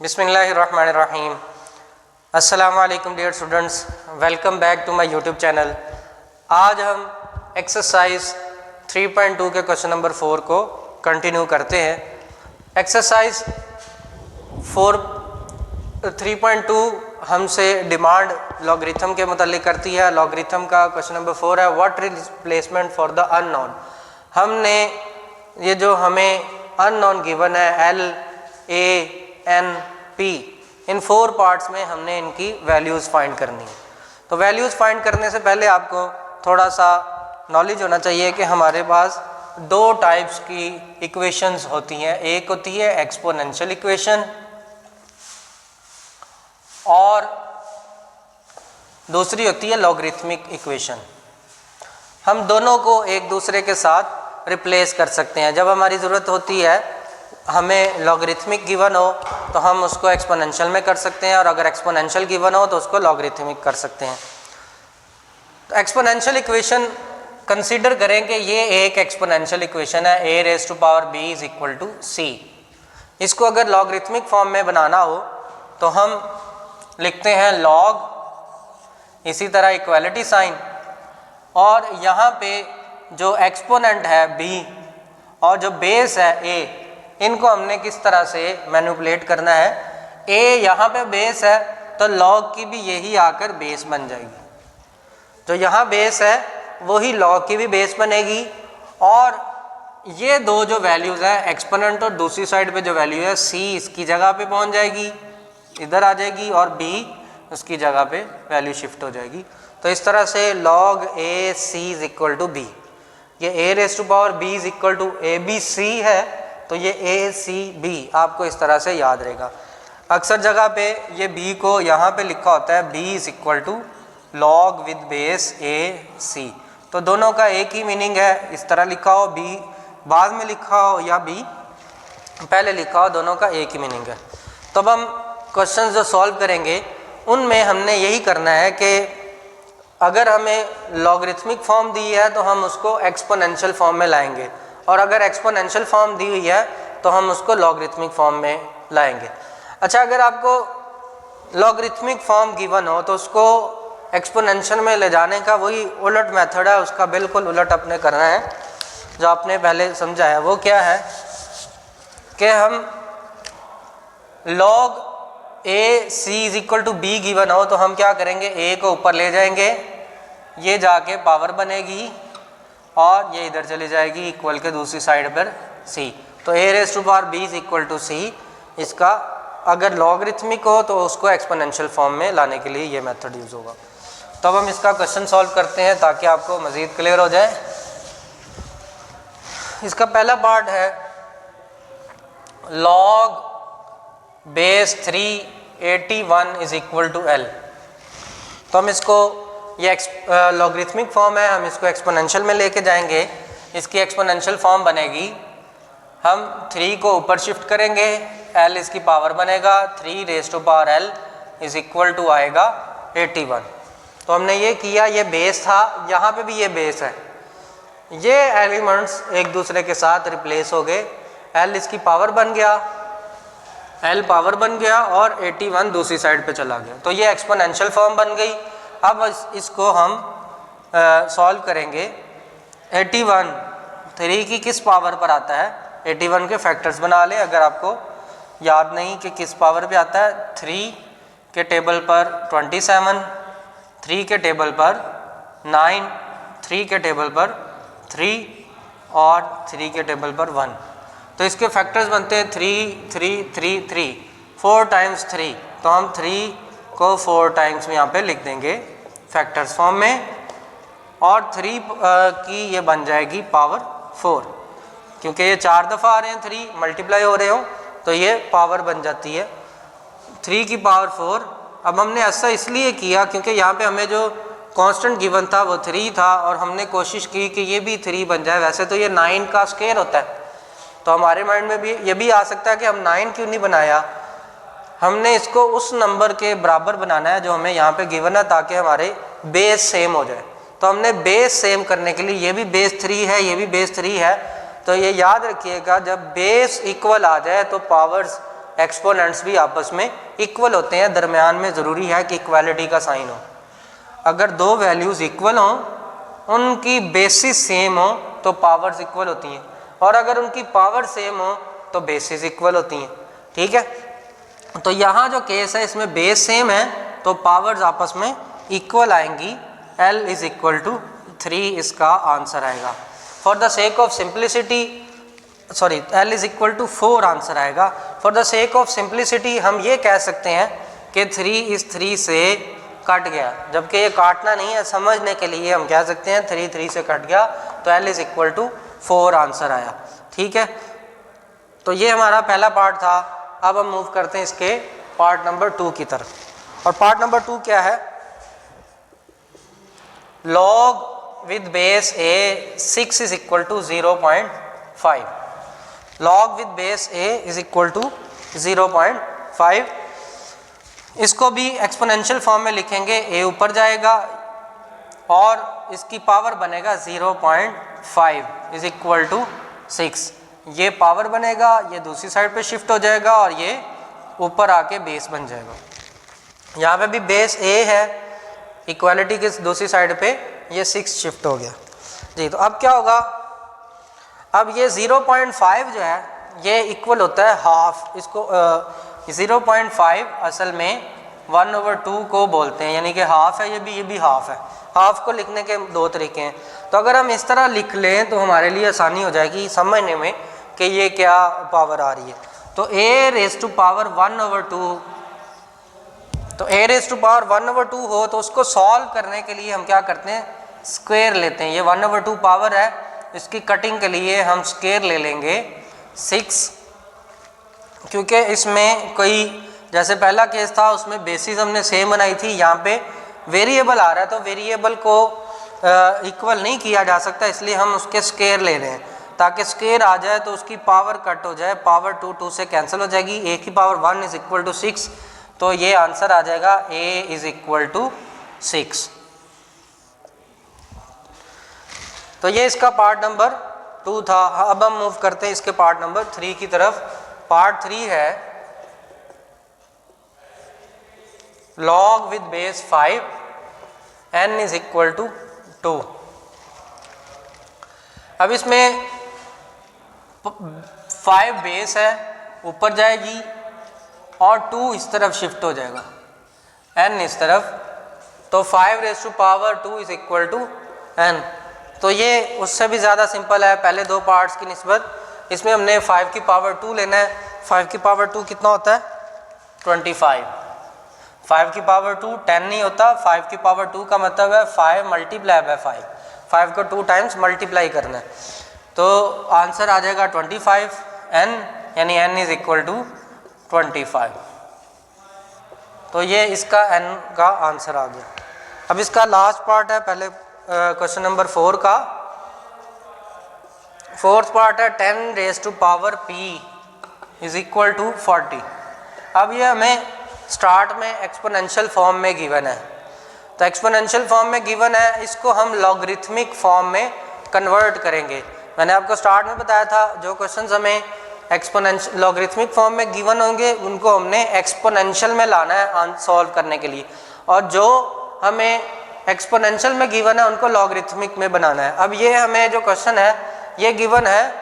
बिस्मिल्लाहिर्रहमानिर्रहीम। अस्सलामु अलैकुम dear students, welcome back to my YouTube channel. आज हम एक्सरसाइज 3.2 के क्वेश्चन नंबर 4 को कंटिन्यू करते हैं। एक्सरसाइज 3.2 हमसे डिमांड लॉगरिथम के मुतालिक करती है। लॉगरिथम का क्वेश्चन नंबर 4 है, what replacement for the unknown. हमने ये जो हमें अननोन गिवन है एल ए एन पी, इन 4 पार्ट्स में हमने इनकी वैल्यूज़ फाइंड करनी है। तो वैल्यूज़ फाइंड करने से पहले आपको थोड़ा सा नॉलेज होना चाहिए कि हमारे पास 2 टाइप्स की इक्वेशंस होती हैं। एक होती है एक्सपोनेंशियल इक्वेशन और दूसरी होती है लॉगरिथमिक इक्वेशन। हम दोनों को एक दूसरे के साथ रिप्लेस कर सकते हैं। जब हमारी ज़रूरत होती है, हमें लॉगरिथमिक गिवन हो तो हम उसको एक्सपोनेंशियल में कर सकते हैं, और अगर एक्सपोनेंशियल गिवन हो तो उसको लॉगरिथमिक कर सकते हैं। तो एक्सपोनेंशियल इक्वेशन कंसीडर करें कि ये एक एक्सपोनेंशियल इक्वेशन है, a raise to power b is equal to c। इसको अगर लॉगरिथमिक फॉर्म में बनाना हो तो हम लिखते हैं log, इसी तरह इक्वालिटी साइन, और यहाँ पे जो एक्सपोनेंट है b और जो बेस है a, इनको हमने किस तरह से मैनिपुलेट करना है। a यहाँ पे बेस है तो log की भी यही आकर बेस बन जाएगी। जो यहाँ बेस है वही log की भी बेस बनेगी, और ये दो जो वैल्यूज़ हैं एक्सपोनेंट और दूसरी साइड पे जो वैल्यू है c इसकी जगह पे पहुँच जाएगी, इधर आ जाएगी, और b उसकी जगह पे वैल्यू शिफ्ट हो जाएगी। तो इस तरह से log a c is equal to b, ये a raise to power b is equal to a b c है, तो ये a c b आपको इस तरह से याद रहेगा। अक्सर जगह पे ये b को यहाँ पे लिखा होता है b is equal to log with base a c, तो दोनों का एक ही मीनिंग है। इस तरह लिखा हो, b बाद में लिखा हो या b पहले लिखा हो, दोनों का एक ही मीनिंग है। तो अब हम क्वेश्चन जो सॉल्व करेंगे उनमें हमने यही करना है कि अगर हमें लॉगरिथमिक फॉर्म दी है तो हम उसको एक्सपोनेंशियल फॉर्म में लाएंगे, और अगर एक्सपोनेंशियल फॉर्म दी हुई है तो हम उसको लॉगरिथमिक फॉर्म में लाएंगे। अच्छा, अगर आपको लॉगरिथमिक फॉर्म गिवन हो तो उसको एक्सपोनेंशियल में ले जाने का वही उलट मेथड है, उसका बिल्कुल उलट अपने करना है। जो आपने पहले समझा है वो क्या है कि हम log a c is equal to b given हो तो हम क्या करेंगे, a को ऊपर ले जाएंगे, ये जाके पावर बनेगी और ये इधर चली जाएगी इक्वल के दूसरी साइड पर c। तो a raise to power b is equal to c, इसका अगर लॉगरिथमिक हो तो उसको एक्सपोनेंशियल फॉर्म में लाने के लिए ये मेथड यूज़ होगा। तो अब हम इसका क्वेश्चन सॉल्व करते हैं ताकि आपको मज़ीद क्लियर हो जाए। इसका पहला पार्ट है log base 381 is equal to l। तो हम इसको, ये लॉगरिथमिक फॉर्म है, हम इसको एक्सपोनेंशियल में लेके जाएंगे। इसकी एक्सपोनेंशियल फॉर्म बनेगी, हम 3 को ऊपर शिफ्ट करेंगे, l इसकी पावर बनेगा, 3 raise to power l is equal to आएगा 81। तो हमने ये किया, ये बेस था, यहाँ पे भी ये बेस है, ये एलिमेंट्स एक दूसरे के साथ रिप्लेस हो गए, l इसकी पावर बन गया, l पावर बन गया और 81 दूसरी साइड पे चला गया। तो ये एक्सपोनेंशियल फॉर्म बन गई। अब इसको हम सॉल्व करेंगे। 81 3 की किस पावर पर आता है, 81 के फैक्टर्स बना लें। अगर आपको याद नहीं कि किस पावर पे आता है, 3 के टेबल पर 27, 3 के टेबल पर 9, 3 के टेबल पर 3 और 3 के टेबल पर 1। तो इसके फैक्टर्स बनते हैं 3 3 3 3, 4 टाइम्स 3। तो हम 3 को 4 टाइम्स में यहाँ पे लिख देंगे फैक्टर्स फॉर्म में, और 3 की ये बन जाएगी पावर 4, क्योंकि ये 4 दफ़ा आ रहे हैं, 3 मल्टीप्लाई हो रहे हो तो ये पावर बन जाती है 3 की पावर 4। अब हमने ऐसा इसलिए किया क्योंकि यहाँ पे हमें जो कांस्टेंट गिवन था वो 3 था, और हमने कोशिश की कि ये भी 3 बन जाए। वैसे तो ये 9 का स्क्वायर होता है, तो हमारे माइंड में भी ये भी आ सकता है कि हम 9 क्यों नहीं बनाया। हमने इसको उस नंबर के बराबर बनाना है जो हमें यहाँ पे गिवन है, ताकि हमारे बेस सेम हो जाए। तो हमने बेस सेम करने के लिए, ये भी बेस 3 है, ये भी बेस 3 है, तो ये याद रखिएगा जब बेस इक्वल आ जाए तो पावर्स एक्सपोनेंट्स भी आपस में इक्वल होते हैं। दरमियान में ज़रूरी है कि इक्वालिटी का साइन हो। अगर दो वैल्यूज़ इक्वल हों, उनकी बेसिस सेम हो तो पावर्स इक्वल होती हैं, और अगर उनकी पावर सेम हो तो बेसिस इक्वल होती हैं। ठीक है, तो यहाँ जो केस है इसमें बेस सेम है तो पावर्स आपस में इक्वल आएंगी। L इज इक्वल टू 3 इसका आंसर आएगा। For the sake of simplicity, sorry, L is equal to 4 answer आएगा। For the sake of simplicity हम ये कह सकते हैं कि 3 इस 3 से कट गया, जबकि ये काटना नहीं है, समझने के लिए हम कह सकते हैं 3 3 से कट गया तो L is equal to 4 answer आया। ठीक है, तो ये हमारा पहला पार्ट था। अब हम मूव करते हैं इसके पार्ट नंबर 2 की तरफ। और पार्ट नंबर 2 क्या है? Log with base A 6 is equal to 0.5। Log with base A is equal to 0.5। इसको भी एक्सपोनेंशियल फॉर्म में लिखेंगे, a ऊपर जाएगा और इसकी पावर बनेगा 0.5 इज इक्वल टू 6। ये पावर बनेगा, ये दूसरी साइड पे शिफ्ट हो जाएगा और ये ऊपर आके बेस बन जाएगा। यहाँ पे भी बेस a है, इक्वालिटी की दूसरी साइड पे ये 6 शिफ्ट हो गया जी। तो अब क्या होगा? अब ये 0.5 जो है ये इक्वल होता है हाफ। इसको 0.5 असल में 1/2 को बोलते हैं, यानी कि हाफ है, ये भी हाफ है। हाफ को लिखने के 2 तरीके हैं। तो अगर हम इस तरह लिख लें तो हमारे लिए आसानी हो जाएगी समझने में कि ये क्या पावर आ रही है। तो a रेज़ टू पावर 1/2, तो a रेज़ टू पावर 1/2 हो तो उसको सॉल्व करने के लिए हम क्या करते हैं? स्क्वायर लेते हैं। ये 1/2 पावर है, इसकी कटिंग के लिए हम स्क्वायर ले लेंगे 6, क्योंकि इसमें कोई, जैसे पहला केस था उसमें बेसिस हमने सेम बनाई थी, यहाँ पे वेरिएबल आ रहा है तो वेरिएबल को इक्वल नहीं किया जा सकता, इसलिए हम उसके स्क्वायर ले रहे हैं ताकि स्क्वायर आ जाए तो उसकी पावर कट हो जाए। पावर 2 से कैंसिल हो जाएगी, a की पावर 1 इज इक्वल टू 6, तो ये आंसर आ जाएगा a इज इक्वल टू 6। तो ये इसका पार्ट नंबर 2 था। अब हम मूव करते हैं इसके पार्ट नंबर 3 की तरफ। पार्ट 3 है log with base 5 n is equal to 2। अब इसमें 5 बेस है, ऊपर जाएगी और 2 इस तरफ शिफ्ट हो जाएगा, n इस तरफ, तो 5 raise to power 2 is equal to n। तो ये उससे भी ज़्यादा सिंपल है पहले 2 पार्ट्स की निस्बत। इसमें हमने 5 की पावर 2 लेना है। 5 की पावर 2 कितना होता है? 25। 5 की पावर 2 10 नहीं होता, 5 की पावर 2 का मतलब है 5 मल्टीप्लाई बाय 5, 5 को 2 टाइम्स मल्टीप्लाई करना है, तो आंसर आ जाएगा 25 n, यानी n इज इक्वल टू 25। तो ये इसका n का आंसर आ गया। अब इसका लास्ट पार्ट है, पहले क्वेश्चन नंबर 4 का। 4th पार्ट है 10 raise to power p is equal to 40। अब ये हमें स्टार्ट में एक्सपोनेंशियल फॉर्म में गिवन है, तो एक्सपोनेंशियल फॉर्म में गिवन है, इसको हम लॉगरिथमिक फॉर्म में कन्वर्ट करेंगे। मैंने आपको स्टार्ट में बताया था जो क्वेश्चंस हमें एक्सपोनेंशियल लॉगरिथमिक फॉर्म में गिवन होंगे उनको हमने एक्सपोनेंशियल में लाना है सॉल्व करने के लिए, और जो हमें एक्सपोनेंशियल में गिवन है उनको लॉगरिथमिक में बनाना है। अब ये हमें जो क्वेश्चन है ये गिवन है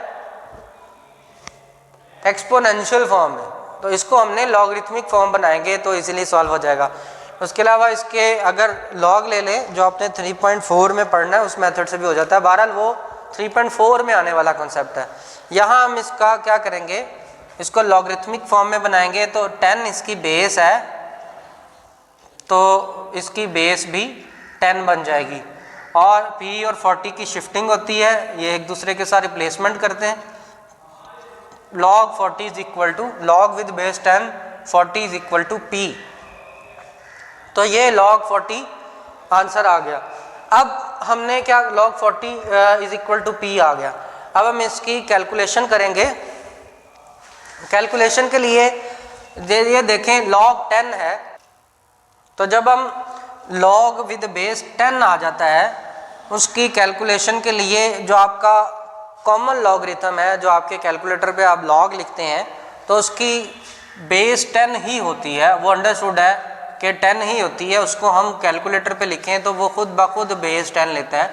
एक्सपोनेंशियल फॉर्म में, तो इसको हमने लॉगरिथमिक फॉर्म बनाएंगे तो इजीली सॉल्व हो जाएगा। उसके अलावा इसके अगर लॉग ले लें जो आपने 3.4 में पढ़ना है उस मेथड से भी हो जाता है। बहरहाल वो 3.4 में आने वाला कॉन्सेप्ट है। यहाँ हम इसका क्या करेंगे, इसको लॉगरिथमिक फॉर्म में बनाएंगे। तो 10 इसकी बेस है तो इसकी बेस भी 10 बन जाएगी, और p और 40 की शिफ्टिंग होती है, ये एक दूसरे के साथ रिप्लेसमेंट करते हैं। log 40 is equal to log with base 10 40 is equal to p, तो ये log 40 आंसर आ गया। अब हमने क्या, log 40 is equal to p आ गया। अब हम इसकी कैलकुलेशन करेंगे। कैलकुलेशन के लिए ये देखें log 10 है, तो जब हम log विद बेस 10 आ जाता है उसकी कैलकुलेशन के लिए जो आपका कॉमन लॉगरिथम है, जो आपके कैलकुलेटर पे आप log लिखते हैं, तो उसकी बेस 10 ही होती है, वो अंडरस्टूड है कि 10 ही होती है, उसको हम कैलकुलेटर पे लिखें तो वो खुद ब खुद बेस 10 लेता है।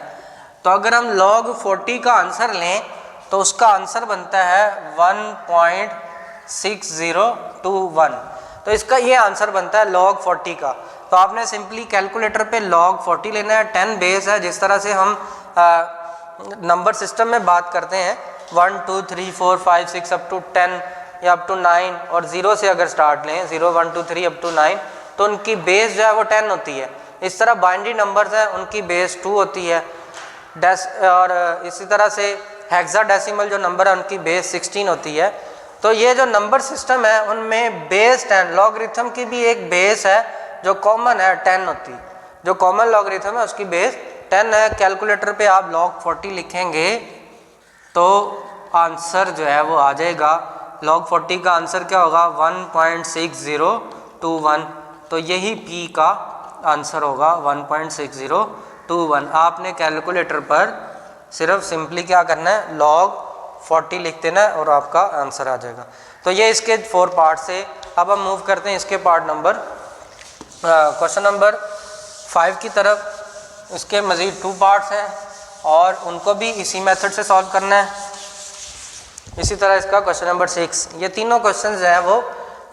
तो अगर हम log 40 का आंसर लें तो उसका आंसर बनता है 1.6021। तो इसका ये आंसर बनता है log 40 का। तो आपने सिंपली कैलकुलेटर पे log 40 लेना है, 10 बेस है, जिस तरह से हम नंबर सिस्टम में बात करते हैं 1 2 3 4 5 6 अप टू 10 या अप टू 9, और 0 से अगर स्टार्ट लें 0 1 2 3 अप टू 9 तो उनकी बेस जो है वो 10 होती है। इस तरह बाइनरी नंबर्स हैं उनकी बेस 2 होती है, और इसी तरह से हेक्साडेसिमल जो नंबर है उनकी बेस 16 होती है। तो ये जो नंबर सिस्टम है उनमें बेस 10, लॉगरिथम की भी एक बेस है जो कॉमन है 10 होती है, जो कॉमन लॉगरिथम है उसकी बेस 10 है। कैलकुलेटर पे आप log 40 लिखेंगे तो आंसर जो है वो आ जाएगा, log 40 का आंसर क्या होगा 1.6021। तो यही P का आंसर होगा 1.6021। आपने कैलकुलेटर पर सिर्फ सिंपली क्या करना है log 40 लिख देना है और आपका आंसर आ जाएगा। तो ये इसके 4 पार्ट से। अब हम मूव करते हैं इसके पार्ट नंबर क्वेश्चन नंबर 5 की तरफ। इसके मज़ीद 2 पार्ट्स हैं और उनको भी इसी मेथड से सॉल्व करना है। इसी तरह इसका क्वेश्चन नंबर 6, ये तीनों क्वेश्चंस हैं वो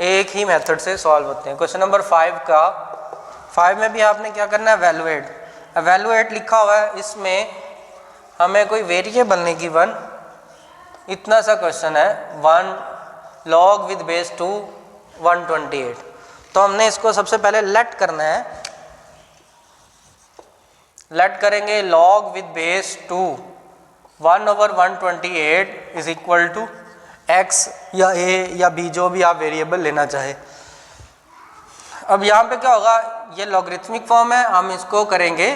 एक ही मेथड से सॉल्व होते हैं। क्वेश्चन नंबर 5 में भी आपने क्या करना है एवेलुएट लिखा हुआ है, इसमें हमें कोई वेरिएबल नहीं गिवन, इतना सा क्वेश्चन है 1 log विद बेस 2 128। तो हमने इसको सबसे पहले लेट करना है, लेट करेंगे log with base 2 1/128 is equal to x या a या b, जो भी आप वेरिएबल लेना चाहे। अब यहाँ पे क्या होगा, ये लॉगरिथमिक फॉर्म है, हम इसको करेंगे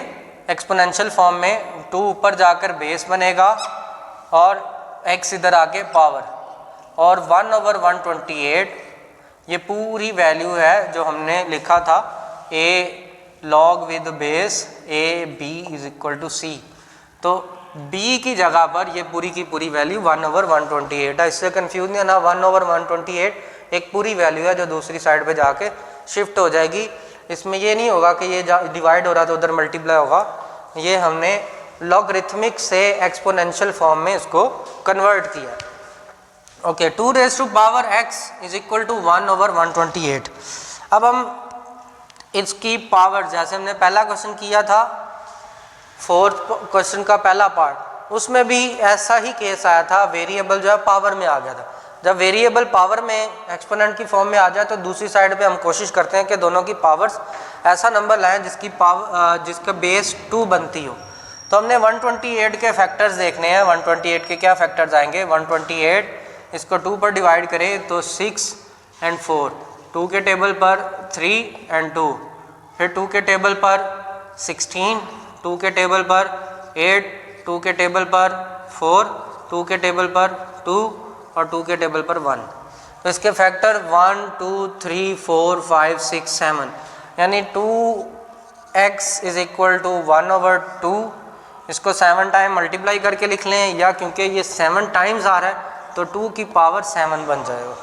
एक्सपोनेंशियल फॉर्म में। 2 ऊपर जाकर बेस बनेगा और x इधर आके पावर, और 1/128 ये पूरी वैल्यू है जो हमने लिखा था a log with base a b is equal to c। तो b की जगह पर ये पूरी की पूरी वैल्यू 1/128 है। इससे कंफ्यूज नहीं होना, 1/128 एक पूरी वैल्यू है जो दूसरी साइड पे जाके शिफ्ट हो जाएगी। इसमें ये नहीं होगा कि ये डिवाइड हो रहा तो उधर मल्टीप्लाई होगा, ये हमने लॉगरिथमिक से एक्सपोनेंशियल फॉर्म में इसको कन्वर्ट किया। Okay, 2 raise to power x is equal to 1/128। अब हम इसकी पावर, जैसे हमने पहला क्वेश्चन किया था 4th क्वेश्चन का पहला पार्ट, उसमें भी ऐसा ही केस आया था, वेरिएबल जो है पावर में आ गया था। जब वेरिएबल पावर में एक्सपोनेंट की फॉर्म में आ जाए तो दूसरी साइड पे हम कोशिश करते हैं कि दोनों की पावर्स ऐसा नंबर लाएं जिसकी पावर जिसका बेस 2 बनती हो। तो हमने 128 के फैक्टर्स देखने हैं। 128 के क्या फैक्टर्स आएंगे, 128 इसको 2 पर डिवाइड करें तो 6 और 4, 2 के टेबल पर 3 और 2, फिर 2 के टेबल पर 16, 2 के टेबल पर 8, 2 के टेबल पर 4, 2 के टेबल पर 2 और 2 के टेबल पर 1। तो इसके फैक्टर 1 2 3 4 5 6 7, यानी 2x इज इक्वल टू 1/2। इसको 7 टाइम मल्टीप्लाई करके लिख लें, या क्योंकि ये 7 टाइम्स आ रहा है तो 2 की पावर 7 बन जाएगा।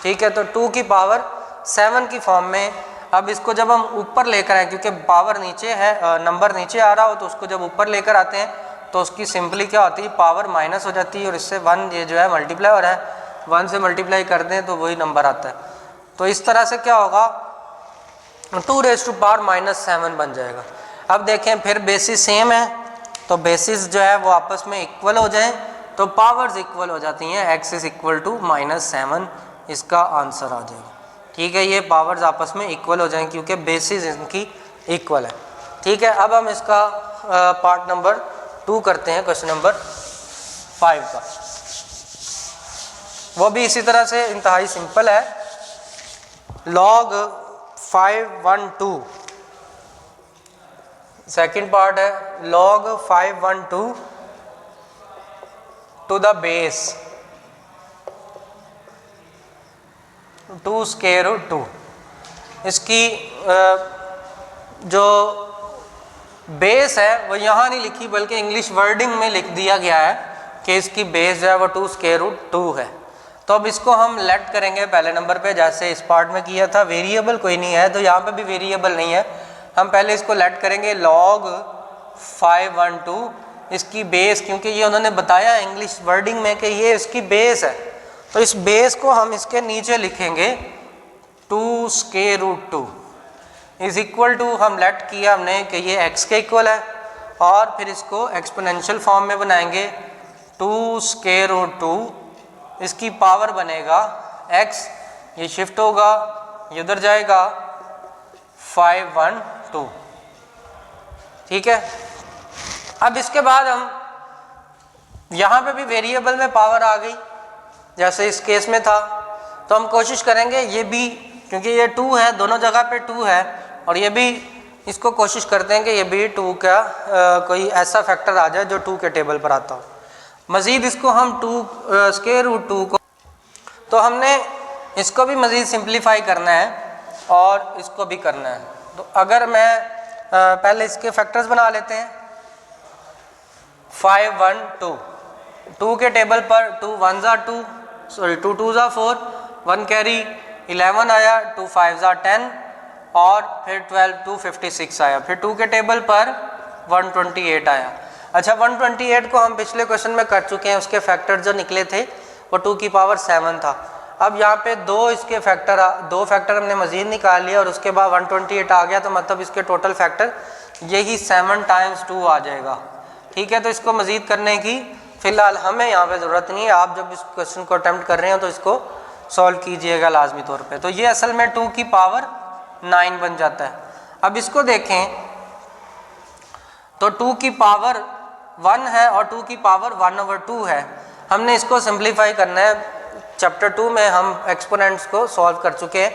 ठीक है, तो 2 की पावर 7 की फॉर्म में। अब इसको जब हम ऊपर लेकर आए, क्योंकि पावर नीचे है, नंबर नीचे आ रहा हो, तो उसको जब ऊपर लेकर आते हैं तो उसकी सिंपली क्या होती है, पावर माइनस हो जाती है, और इससे 1 ये जो है मल्टीप्लाई हो रहा है, 1 से मल्टीप्लाई करते हैं तो वही नंबर आता है। तो इस तरह से क्या होगा, 2 रेज़ टू पावर -7 बन जाएगा। अब देखें फिर बेसिस सेम है, तो बेसिस जो है वो आपस में इक्वल हो जाए तो पावर्स इक्वल हो जाती हैं, x इज इक्वल टू -7 इसका आंसर आ जाएगा। ठीक है, ये पावर्स आपस में इक्वल हो जाएं क्योंकि बेसिस इनकी इक्वल है। ठीक है, अब हम इसका पार्ट नंबर 2 करते हैं, क्वेश्चन नंबर 5 का। वो भी इसी तरह से इंतहाई सिंपल है। log 512, सेकेंड पार्ट है log 512 to the base 2 square root 2। इसकी जो बेस है वो यहाँ नहीं लिखी बल्कि इंग्लिश वर्डिंग में लिख दिया गया है कि इसकी बेस जो है वो 2 स्क्वायर रूट 2 है। तो अब इसको हम लेट करेंगे पहले नंबर पे, जैसे इस पार्ट में किया था। वेरिएबल कोई नहीं है तो यहाँ पे भी वेरिएबल नहीं है, हम पहले इसको लेट करेंगे log 512 इसकी बेस, क्योंकि ये उन्होंने बताया इंग्लिश वर्डिंग में कि ये इसकी बेस है, तो इस बेस को हम इसके नीचे लिखेंगे 2 square root 2 is equal to, हम लेट किया हमने कि ये x के इक्वल है, और फिर इसको एक्सपोनेंशियल फॉर्म में बनाएंगे 2 स्क्वायर रूट 2 इसकी पावर बनेगा x, ये शिफ्ट होगा ये उधर जाएगा 512, ठीक है। अब इसके बाद हम यहाँ पे भी वेरिएबल में पावर आ गई जैसे इस केस में था, तो हम कोशिश करेंगे ये भी, क्योंकि ये 2 है दोनों जगह पे 2 है, और ये भी इसको कोशिश करते हैं कि ये भी 2 का कोई ऐसा फैक्टर आ जाए जो 2 के टेबल पर आता हो। मज़ीद इसको हम 2 स्क्वायर रूट 2 को, तो हमने इसको भी मज़ीद सिंप्लीफाई करना है और इसको भी करना है। तो अगर मैं पहले इसके फैक्टर्स बना लेते हैं, 512 2 के टेबल पर 2 1 ज़ा 2, सॉरी 2 2 ज़ा 4, 1 कैरी 11 आया, 2 5 ज़ा 10, और फिर 12 2 56 आया, फिर 2 के टेबल पर 128 आया। अच्छा 128 को हम पिछले क्वेश्चन में कर चुके हैं, उसके फैक्टर जो निकले थे वो 2 की पावर 7 था। अब यहाँ पे दो फैक्टर हमने मज़ीद निकाल लिया और उसके बाद 128 आ गया, तो मतलब इसके टोटल फैक्टर यही 7 टाइम्स 2 आ जाएगा, ठीक है। तो इसको मज़ीद करने की फ़िलहाल हमें यहाँ पे ज़रूरत नहीं है, आप जब इस क्वेश्चन को अटैम्प्ट कर रहे हो तो इसको सॉल्व कीजिएगा लाजमी तौर पे। तो ये असल में 2 की पावर 9 बन जाता है। अब इसको देखें तो 2 की पावर 1 है और 2 की पावर 1/2 है, हमने इसको सिंप्लीफाई करना है। चैप्टर 2 में हम एक्सपोनेंट्स को सॉल्व कर चुके हैं,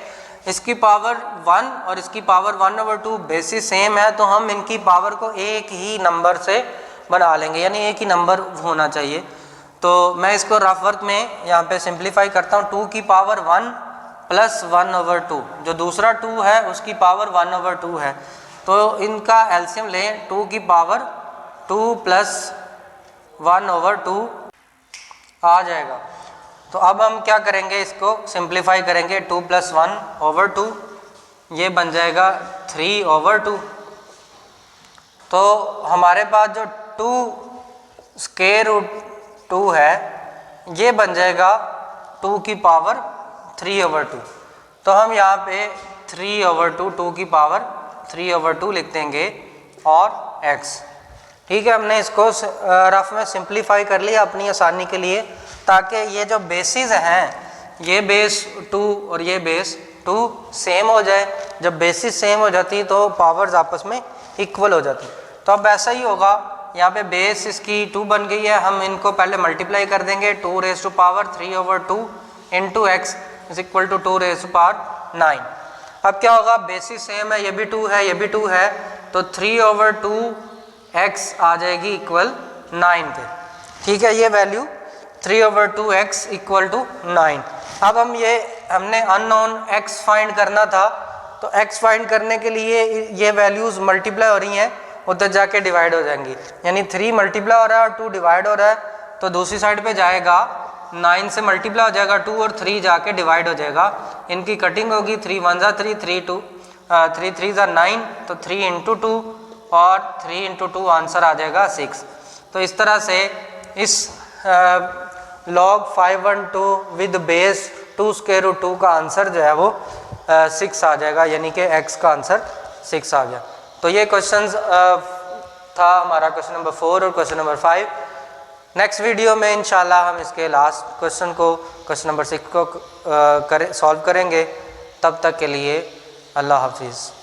इसकी पावर 1 और इसकी पावर 1/2 बेसिस सेम है, तो हम इनकी पावर को एक ही नंबर से बना लेंगे, यानी एक ही नंबर होना चाहिए। तो मैं इसको रफ वर्क में यहाँ पे सिंप्लीफाई करता हूँ। 2 की पावर 1 प्लस 1/2, जो दूसरा 2 है उसकी पावर 1/2 है, तो इनका एलसीएम लें, 2 की पावर 2 प्लस 1/2 आ जाएगा। तो अब हम क्या करेंगे, इसको सिंप्लीफाई करेंगे, 2 प्लस 1/2 ये बन जाएगा 3/2। तो हमारे पास जो 2 स्क्वायर रूट 2 है ये बन जाएगा 2 की पावर 3/2। तो हम यहाँ पे 3/2 2 की पावर 3/2 लिख देंगे और x, ठीक है। हमने इसको रफ में सिंप्लीफाई कर लिया अपनी आसानी के लिए, ताकि ये जो बेसिस हैं, ये बेस 2 और ये बेस 2 सेम हो जाए। जब बेसिस सेम हो जाती तो पावर्स आपस में इक्वल हो जाती। तो अब ऐसा ही होगा, यहाँ पे बेस इसकी 2 बन गई है, हम इनको पहले मल्टीप्लाई कर देंगे, 2 raise to power 3/2 into x is equal to 2 raise to power 9। अब क्या होगा, बेसिस सेम है, ये भी 2 है ये भी 2 है, तो 3/2 x आ जाएगी इक्वल 9 के, ठीक है। ये वैल्यू 3/2 x इक्वल टू 9। अब हमने अननोन x फाइंड करना था, तो x फाइंड करने के लिए ये वैल्यूज़ मल्टीप्लाई हो रही हैं, उधर जाके डिवाइड हो जाएंगी, यानी 3 मल्टीप्लाई हो रहा है और 2 डिवाइड हो रहा है, तो दूसरी साइड पे जाएगा 9 से मल्टीप्लाई हो जाएगा 2 और 3 जाके डिवाइड हो जाएगा, इनकी कटिंग होगी, 3 1 ज़ा 3, 3 3 ज़ा 9, तो 3 इंटू 2 और 3 इंटू 2 आंसर आ जाएगा 6। तो इस तरह से इस log 512 with base 2 square root 2 का आंसर जो है वो 6 आ जाएगा, यानी कि x का आंसर 6 आ गया। तो ये क्वेश्चंस था हमारा क्वेश्चन नंबर 4 और क्वेश्चन नंबर 5। नेक्स्ट वीडियो में इंशाल्लाह हम इसके लास्ट क्वेश्चन को, क्वेश्चन नंबर 6 को सॉल्व करेंगे। तब तक के लिए अल्लाह हाफिज़।